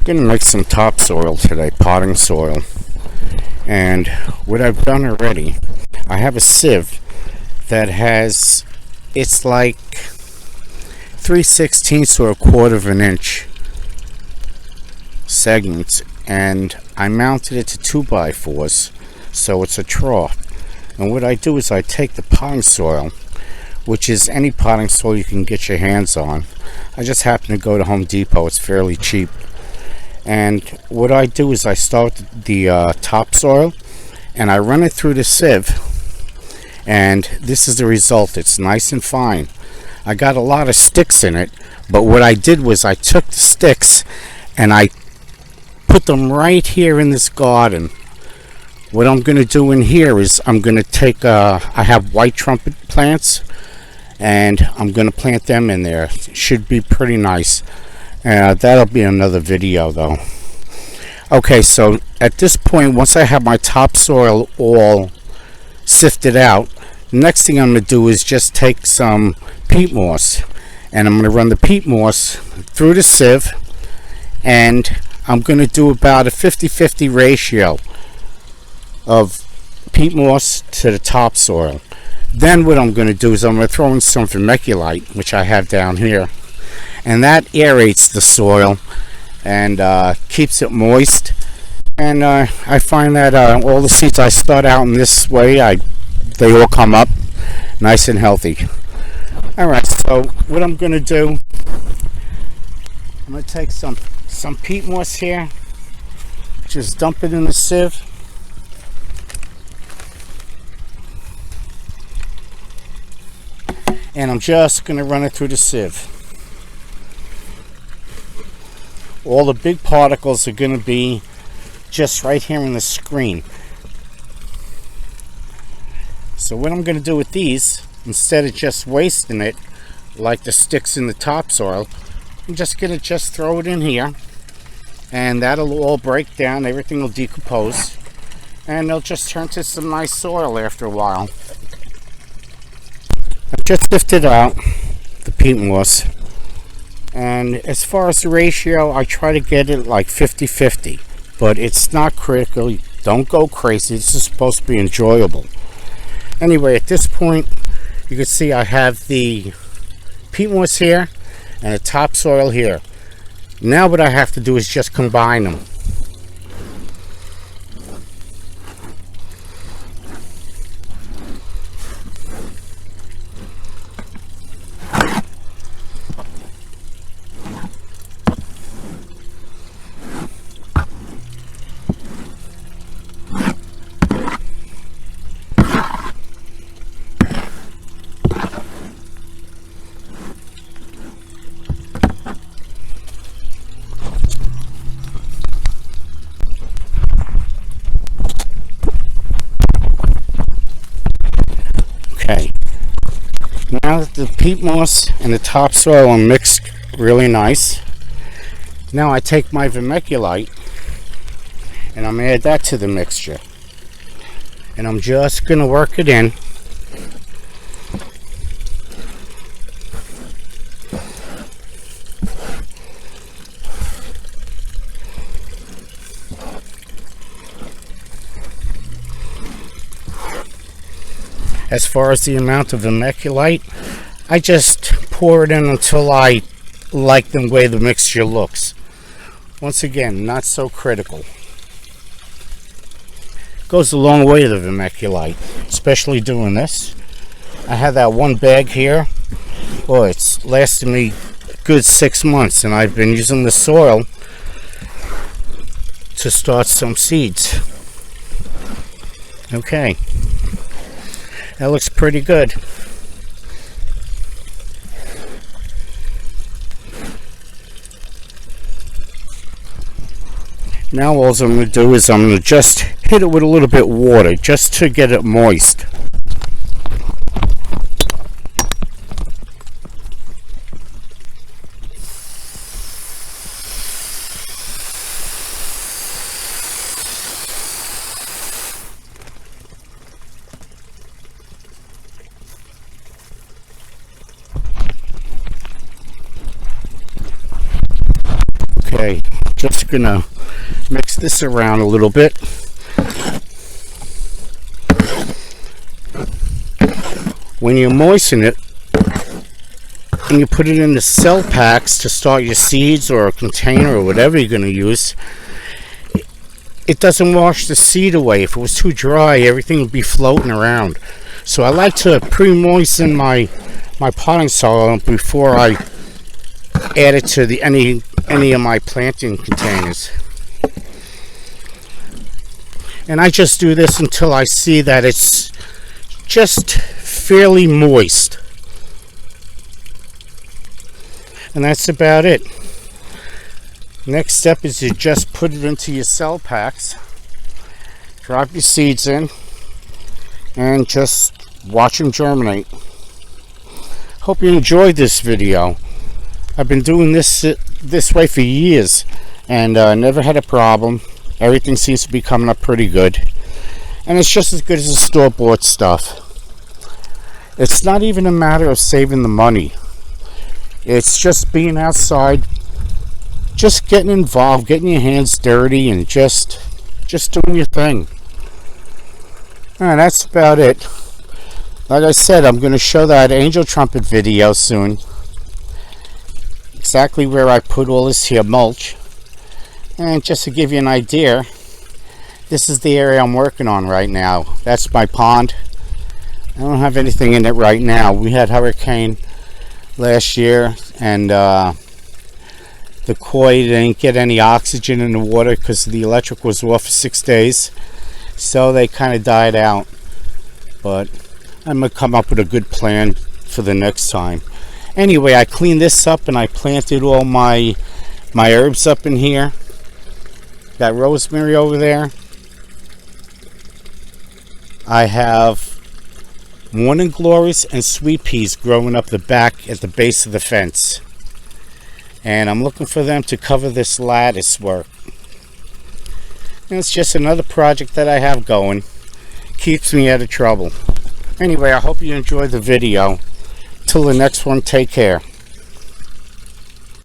going to make some topsoil today, potting soil. And what I've done already, I have a sieve that has, it's like 3/16 or 1/4 of an inch segments, and I mounted it to 2x4s, so it's a trough. And what I do is I take the potting soil, which is any potting soil you can get your hands on. I just happen to go to Home Depot, it's fairly cheap. And what I do is I start the topsoil and I run it through the sieve, and this is the result. It's nice and fine. I got a lot of sticks in it, but what I did was I took the sticks and I put them right here in this garden. What I'm going to do in here is I'm going to take, I have white trumpet plants, and I'm going to plant them in there. It should be pretty nice. That'll be another video though. Okay, so at this point, once I have my topsoil all sifted out, the next thing I'm going to do is just take some peat moss, and I'm going to run the peat moss through the sieve, and I'm going to do about a 50-50 ratio of peat moss to the topsoil. Then what I'm going to do is I'm going to throw in some vermiculite, which I have down here, and that aerates the soil and keeps it moist. And I find that all the seeds I start out in this way, they all come up nice and healthy. Alright, so what I'm going to do, I'm going to take some peat moss here, just dump it in the sieve. And I'm just going to run it through the sieve. All the big particles are going to be just right here in the screen. So what I'm going to do with these, instead of just wasting it like the sticks in the topsoil, I'm just going to just throw it in here, and that'll all break down, everything will decompose, and they'll just turn to some nice soil after a while. I've just sifted out the peat moss, and as far as the ratio, I try to get it like 50-50, but it's not critical. Don't go crazy. This is supposed to be enjoyable. Anyway, at this point, you can see I have the peat moss here and the topsoil here. Now what I have to do is just combine them. Now that the peat moss and the topsoil are mixed really nice, now I take my vermiculite and I'm going to add that to the mixture. And I'm just going to work it in. As far as the amount of vermiculite, I just pour it in until I like the way the mixture looks. Once again, not so critical. Goes a long way, the vermiculite, especially doing this. I have that one bag here. Boy, it's lasted me a good 6 months, and I've been using the soil to start some seeds. Okay. That looks pretty good. Now all I'm going to do is I'm going to just hit it with a little bit of water just to get it moist. Okay, just gonna mix this around a little bit. When you moisten it and you put it in the cell packs to start your seeds or a container or whatever you're going to use, it doesn't wash the seed away. If it was too dry, everything would be floating around. So I like to pre-moisten my potting soil before I add it to any of my planting containers. And I just do this until I see that it's just fairly moist. And that's about it. Next step is you just put it into your cell packs, drop your seeds in, and just watch them germinate. Hope you enjoyed this video. I've been doing this way for years and never had a problem. Everything seems to be coming up pretty good, and it's just as good as the store-bought stuff. It's not even a matter of saving the money. It's just being outside, just getting involved, getting your hands dirty, and just doing your thing. And that's about it. Like I said, I'm going to show that angel trumpet video soon. Exactly where I put all this here mulch. And just to give you an idea, this is the area I'm working on right now. That's my pond. I don't have anything in it right now. We had hurricane last year, and the koi didn't get any oxygen in the water because the electric was off for 6 days. So they kind of died out. But I'm going to come up with a good plan for the next time. Anyway, I cleaned this up and I planted all my herbs up in here. Got rosemary over there. I have morning glories and sweet peas growing up the back at the base of the fence. And I'm looking for them to cover this lattice work. And it's just another project that I have going. Keeps me out of trouble. Anyway, I hope you enjoyed the video. Till the next one, take care.